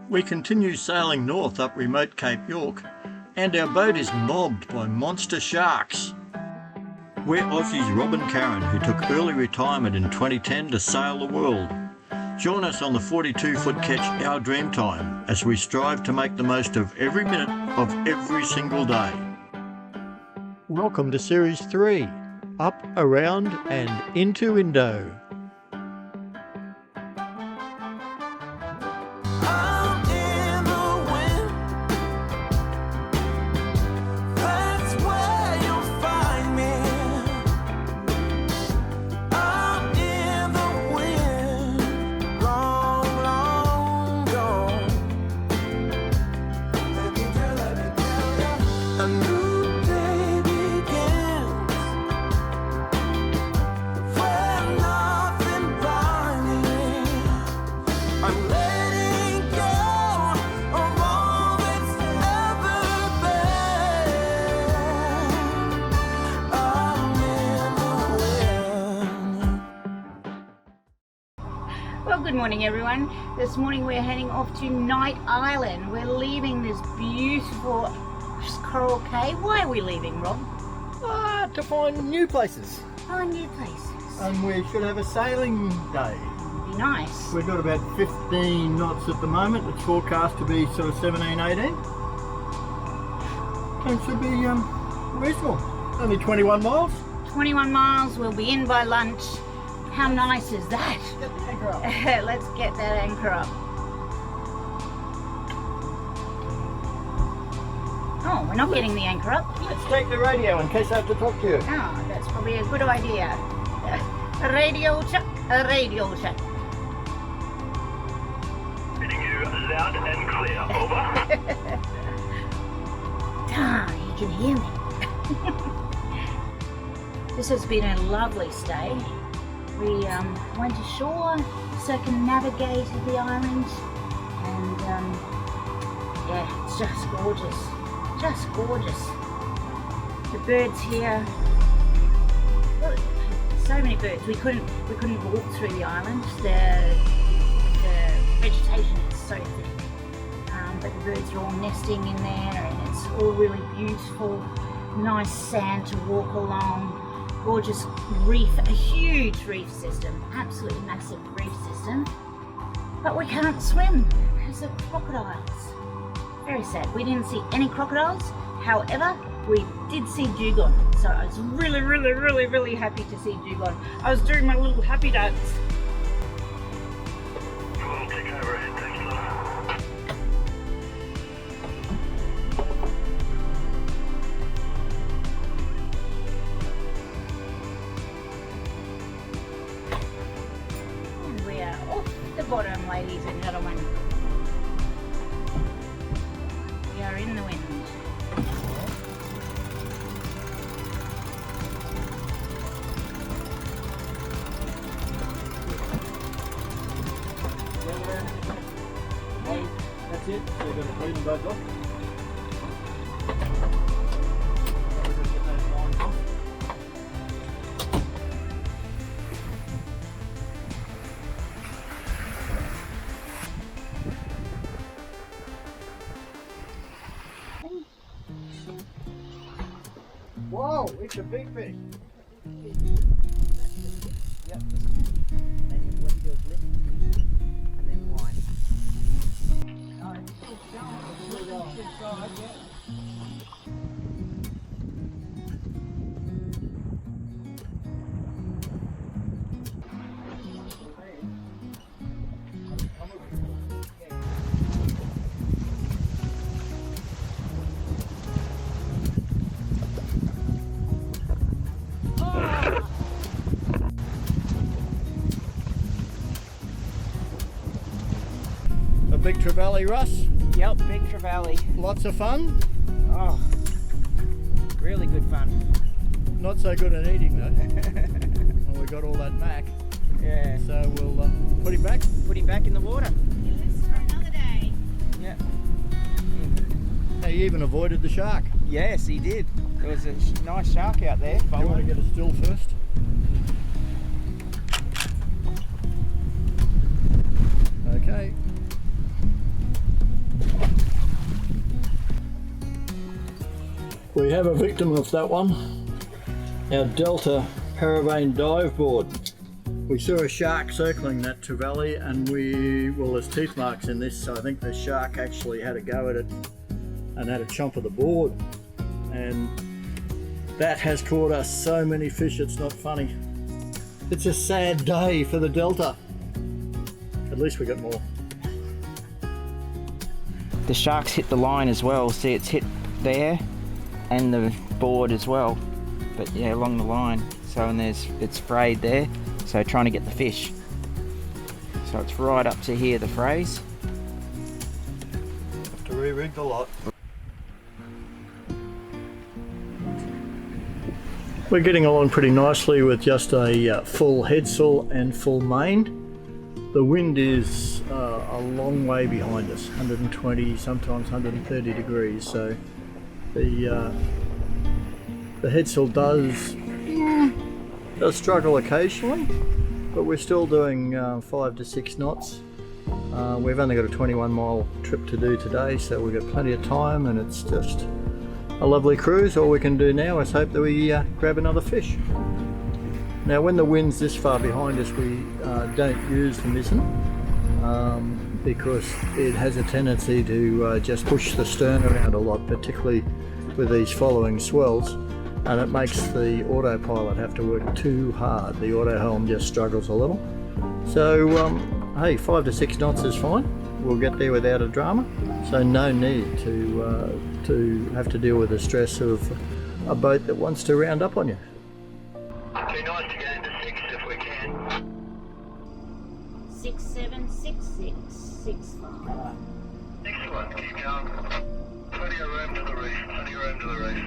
We continue sailing north up remote Cape York, and our boat is mobbed by monster sharks. We're Aussies Rob and Karen, who took early retirement in 2010 to sail the world. Join us on the 42-foot ketch Our Dreamtime as we strive to make the most of every minute of every single day. Welcome to Series 3, Up, Around and Into Indo. Well, good morning everyone. This morning we're heading off to Night Island. We're leaving this beautiful coral cave. Why are we leaving, Rob? To find new places. Find new places. And we should have a sailing day. Would be nice. We've got about 15 knots at the moment. It's forecast to be sort of 17, 18. And it should be reasonable. Only 21 miles. 21 miles, we'll be in by lunch. How nice is that? Get the anchor up. Let's get that anchor up. Oh, we're not getting the anchor up. Let's take the radio in case I have to talk to you. Oh, that's probably a good idea. A radio check, a radio check. Getting you loud and clear, over. You can hear me. This has been a lovely stay. We went ashore, circumnavigated the island, and yeah, it's just gorgeous. Just gorgeous. The birds here, well, so many birds. We couldn't walk through the island. The vegetation is so thick, but the birds are all nesting in there, and it's all really beautiful. Nice sand to walk along. Gorgeous reef, a huge reef system, absolutely massive reef system. But we can't swim because of crocodiles. Very sad. We didn't see any crocodiles. However, we did see dugong. So I was really happy to see dugong. I was doing my little happy dance. We'll take over. Thanks, love. And we are off the bottom, ladies and gentlemen. We are in the wind. That's it. So we're going to clean them both off. Whoa, it's a big fish. Yep. And what you do is lift and then wind. Oh, it's still going. A big trevally, Russ. Yep, big trevally. Lots of fun. Oh, really good fun. Not so good at eating though. Well, we got all that mac. Yeah. So we'll put him back. Put him back in the water. He lives for another day. Yeah. He even avoided the shark. Yes, he did. There was a nice shark out there. Do you want to get a still first? Okay. We have a victim of that one. Our Delta Paravane dive board. We saw a shark circling that trevally and there's teeth marks in this, so I think the shark actually had a go at it and had a chomp of the board. And that has caught us so many fish, it's not funny. It's a sad day for the Delta. At least we got more. The shark's hit the line as well. See, it's hit there and the board as well. But yeah, along the line. So, and it's frayed there. So trying to get the fish. So it's right up to here, the frays. Have to re-rig the lot. We're getting along pretty nicely with just a full headsail and full main. The wind is a long way behind us, 120, sometimes 130 degrees. So the headsail does struggle occasionally, but we're still doing 5 to 6 knots. We've only got a 21-mile trip to do today, so we've got plenty of time, and it's just a lovely cruise. All we can do now is hope that we grab another fish. Now when the wind's this far behind us, we don't use the mizzen because it has a tendency to just push the stern around a lot, particularly with these following swells, and it makes the autopilot have to work too hard. The auto helm just struggles a little. So hey, 5 to 6 knots is fine. We'll get there without a drama. So no need to have to deal with the stress of a boat that wants to round up on you. Too nice to get into 6 if we can. 6, 7, 6, 6, 6, 5. Excellent, keep going. Plenty of room to the reef, plenty of room to the reef.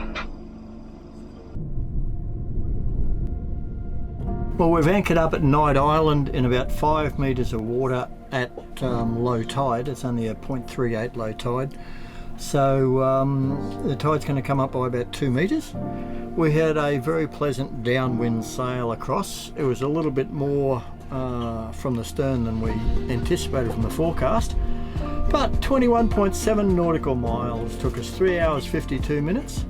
Well, we've anchored up at Night Island in about 5 metres of water at low tide. It's only a 0.38 low tide. So the tide's going to come up by about 2 metres. We had a very pleasant downwind sail across. It was a little bit more from the stern than we anticipated from the forecast, but 21.7 nautical miles, took us 3 hours 52 minutes.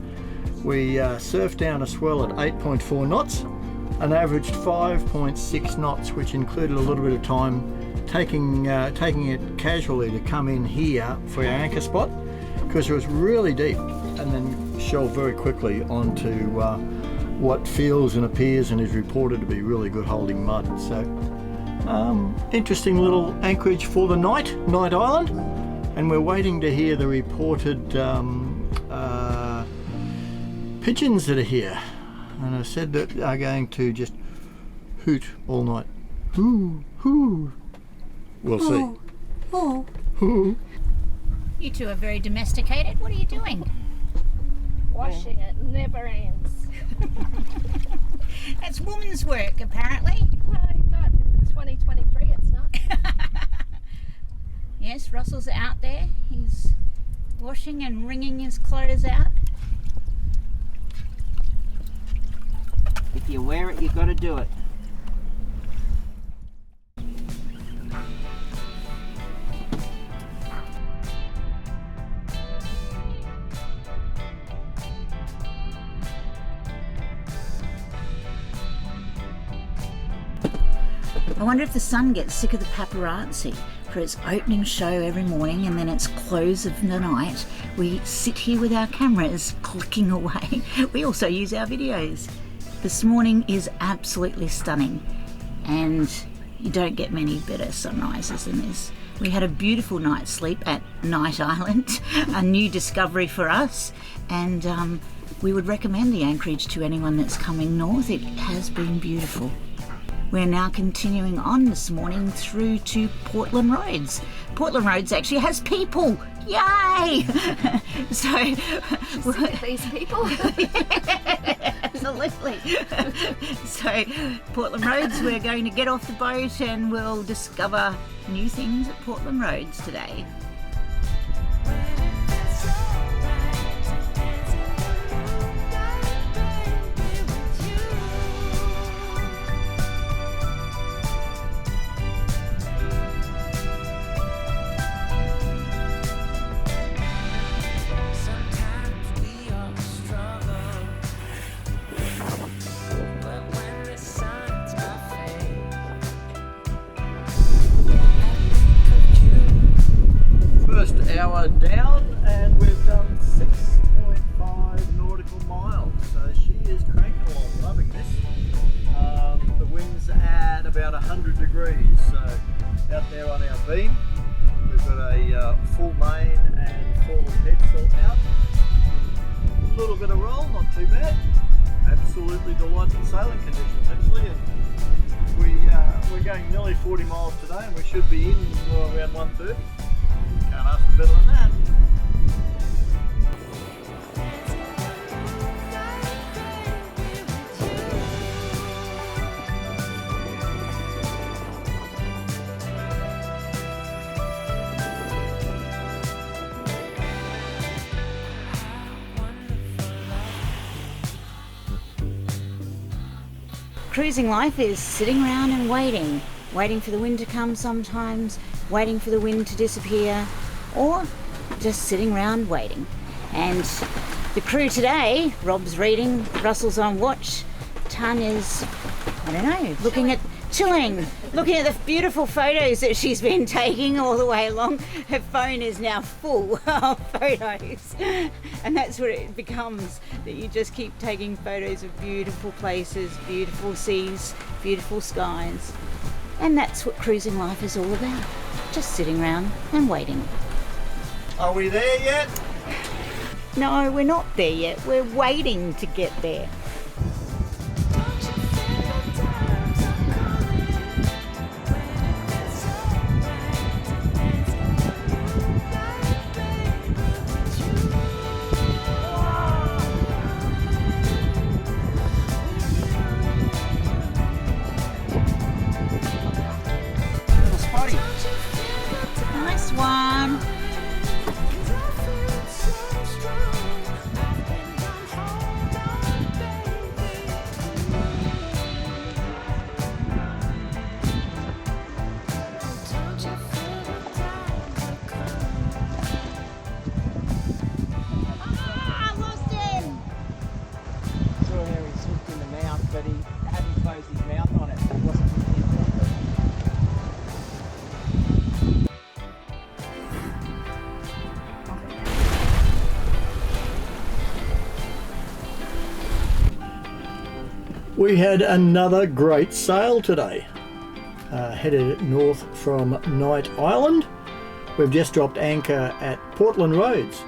We surfed down a swell at 8.4 knots and averaged 5.6 knots, which included a little bit of time taking it casually to come in here for our anchor spot, because it was really deep, and then shelved very quickly onto what feels and appears and is reported to be really good holding mud. So interesting little anchorage for the night, Night Island, and we're waiting to hear the reported pigeons that are here, and I said that they are going to just hoot all night. Hoo, hoo. We'll see. Oh. Hoo. You two are very domesticated. What are you doing? Washing it never ends. That's woman's work, apparently. No, not in 2023, it's not. Yes, Russell's out there. He's washing and wringing his clothes out. If you wear it, you've got to do it. I wonder if the sun gets sick of the paparazzi. For its opening show every morning and then its close of the night, we sit here with our cameras clicking away. We also use our videos. This morning is absolutely stunning, and you don't get many better sunrises than this. We had a beautiful night's sleep at Night Island, a new discovery for us, and we would recommend the anchorage to anyone that's coming north. It has been beautiful. We're now continuing on this morning through to Portland Roads. Portland Roads actually has people. Yay! So These people. Absolutely. So Portland Roads, we're going to get off the boat and we'll discover new things at Portland Roads today. Sometimes we all struggle. hour down and we've done 6.5 nautical miles. So she is cranking along, loving this. The wind's at about 100 degrees. So out there on our beam, we've got a full main and full headsail out. A little bit of roll, not too bad. Absolutely delightful sailing conditions actually. And we're going nearly 40 miles today and we should be in around 1:30. Can't ask for better than that. Cruising life is sitting around and waiting for the wind to come sometimes, waiting for the wind to disappear, or just sitting around waiting. And the crew today, Rob's reading, Russell's on watch, Tanya's, I don't know, looking at the beautiful photos that she's been taking all the way along. Her phone is now full of photos, and that's what it becomes, that you just keep taking photos of beautiful places, beautiful seas, beautiful skies. And that's what cruising life is all about, just sitting around and waiting. Are we there yet? No, we're not there yet. We're waiting to get there. Nice one. Ah, lost him. Saw how he swooped in the mouth, but he hadn't closed his mouth on it. It wasn't with him. We had another great sail today. Headed north from Knight Island. We've just dropped anchor at Portland Roads.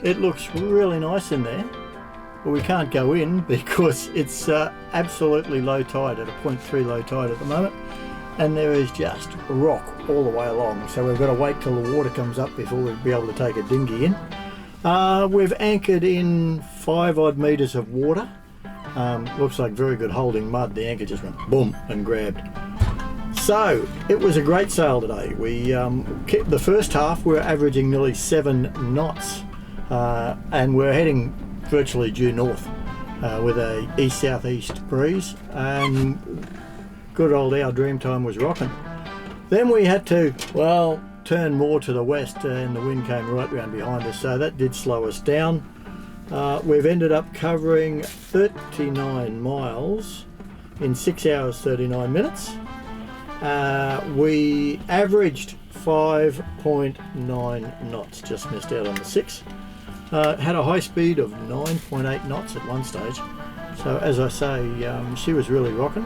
It looks really nice in there, but we can't go in because it's absolutely low tide, at a 0.3 low tide at the moment, and there is just rock all the way along, so we've got to wait till the water comes up before we'll be able to take a dinghy in. We've anchored in 5 odd metres of water. Looks like very good holding mud. The anchor just went boom and grabbed. So it was a great sail today. We the first half we were averaging nearly 7 knots, and we're heading virtually due north with a east-southeast breeze, and good old our Dreamtime was rocking. Then we had to, well, turn more to the west, and the wind came right round behind us, so that did slow us down. We've ended up covering 39 miles in 6 hours 39 minutes. We averaged 5.9 knots, just missed out on the 6. Had a high speed of 9.8 knots at one stage. So as I say, she was really rocking.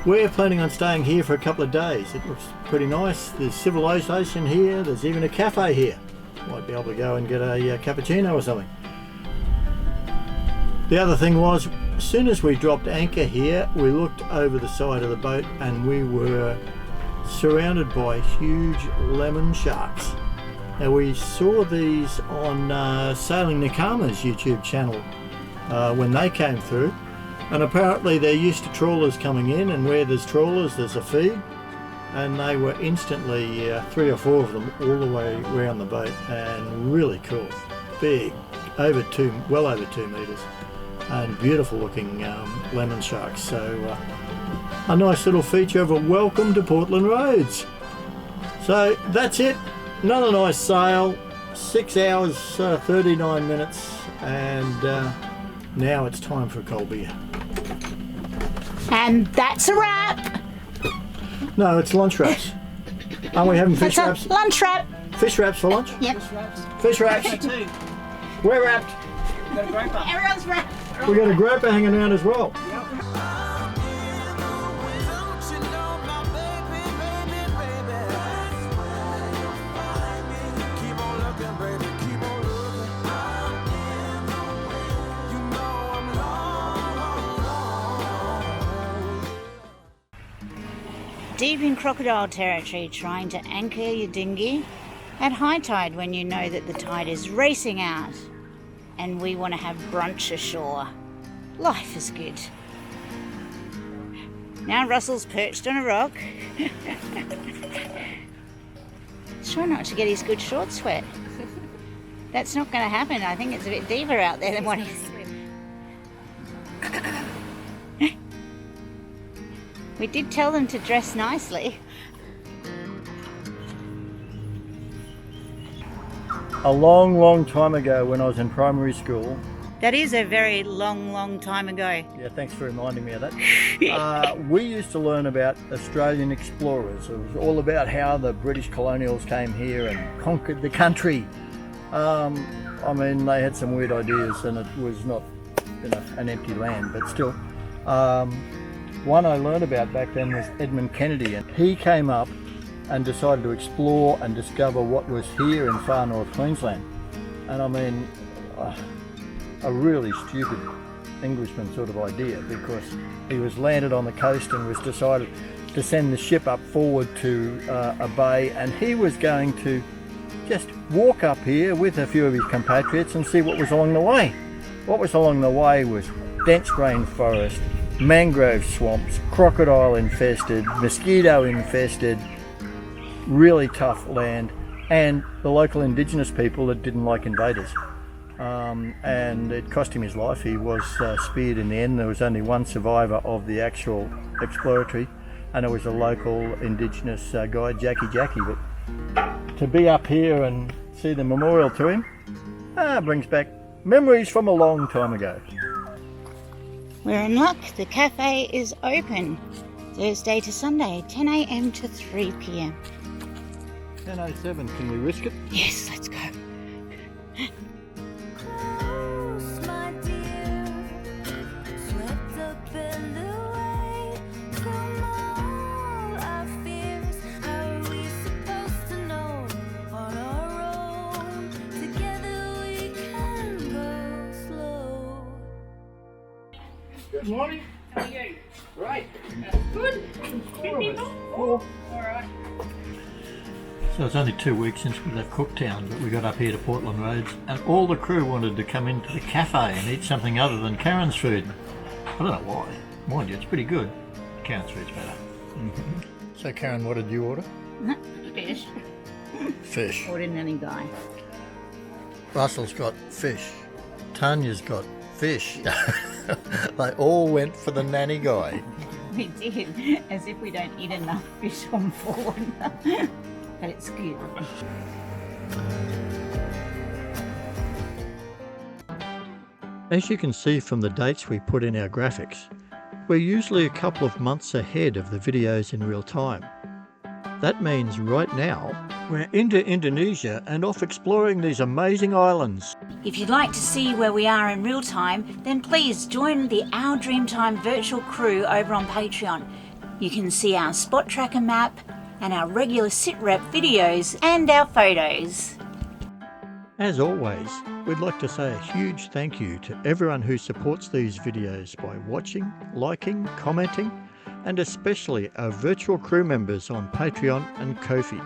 We're planning on staying here for a couple of days. It looks pretty nice. There's civilization here. There's even a cafe here. Might be able to go and get a cappuccino or something. The other thing was, as soon as we dropped anchor here, we looked over the side of the boat and we were surrounded by huge lemon sharks. Now we saw these on Sailing Nakama's YouTube channel when they came through, and apparently they're used to trawlers coming in, and where there's trawlers there's a feed, and they were instantly 3 or 4 of them all the way around the boat, and really cool, big, well over 2 metres, and beautiful looking lemon sharks. So a nice little feature of a welcome to Portland Roads. So that's it, another nice sail, 6 hours 39 minutes, and now it's time for a cold beer. And that's a wrap. No, it's lunch wraps. Aren't we having fish That's wraps? a lunch wrap. Fish wraps for lunch? Yep. Fish wraps. We're wrapped. Everyone's wrapped. We got a grouper hanging around as well. Deep in crocodile territory, trying to anchor your dinghy at high tide when you know that the tide is racing out and we want to have brunch ashore. Life is good. Now Russell's perched on a rock. Try not to get his good shorts wet. That's not going to happen. I think it's a bit deeper out there than what he's... We did tell them to dress nicely. A long time ago when I was in primary school. That is a very long time ago. Yeah, thanks for reminding me of that. We used to learn about Australian explorers. It was all about how the British colonials came here and conquered the country. I mean, they had some weird ideas and it was not, you know, an empty land, but still. One I learned about back then was Edmund Kennedy, and he came up and decided to explore and discover what was here in far north Queensland. And I mean, a really stupid Englishman sort of idea, because he was landed on the coast and was decided to send the ship up forward to a bay, and he was going to just walk up here with a few of his compatriots and see what was along the way. What was along the way was dense rainforest, mangrove swamps, crocodile infested, mosquito infested, really tough land, and the local indigenous people that didn't like invaders. And it cost him his life. He was speared in the end. There was only one survivor of the actual exploratory, and it was a local indigenous guy, Jackie. But to be up here and see the memorial to him brings back memories from a long time ago. We're in luck. The cafe is open Thursday to Sunday, 10 a.m. to 3 p.m. 10:07, can we risk it? Yes, let's go. Good morning. How are you? Right. Good. Good people? Four. Alright. So it's only 2 weeks since we left Cooktown, but we got up here to Portland Roads, and all the crew wanted to come into the cafe and eat something other than Karen's food. I don't know why. Mind you, it's pretty good. Karen's food's better. Mm-hmm. So Karen, what did you order? Fish. Fish. Ordered any guy. Russell's got fish. Tanya's got fish. They all went for the nanny guy. We did, as if we don't eat enough fish on board. But it's good. As you can see from the dates we put in our graphics, we're usually a couple of months ahead of the videos in real time. That means right now, we're into Indonesia and off exploring these amazing islands. If you'd like to see where we are in real time, then please join the Our Dreamtime virtual crew over on Patreon. You can see our spot tracker map and our regular sit-rep videos and our photos. As always, we'd like to say a huge thank you to everyone who supports these videos by watching, liking, commenting, and especially our virtual crew members on Patreon and Ko-fi.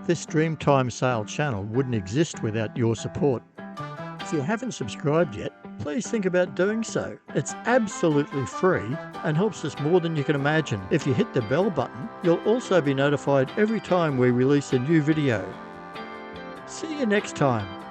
This Dreamtime Sail channel wouldn't exist without your support. If you haven't subscribed yet, please think about doing so. It's absolutely free and helps us more than you can imagine. If you hit the bell button, you'll also be notified every time we release a new video. See you next time.